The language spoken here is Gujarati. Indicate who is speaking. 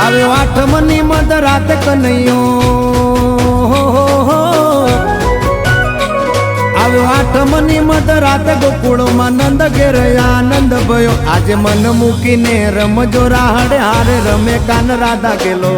Speaker 1: આવ્યો આઠમની મધ રાત કનૈયો, આવ્યો આઠમની મધ રાત ગોકુળમાં નંદ ઘેર આનંદ ભયો. આજે મન મૂકીને રમજો રાહડે હારે રમે કાન રાધા ગેલો.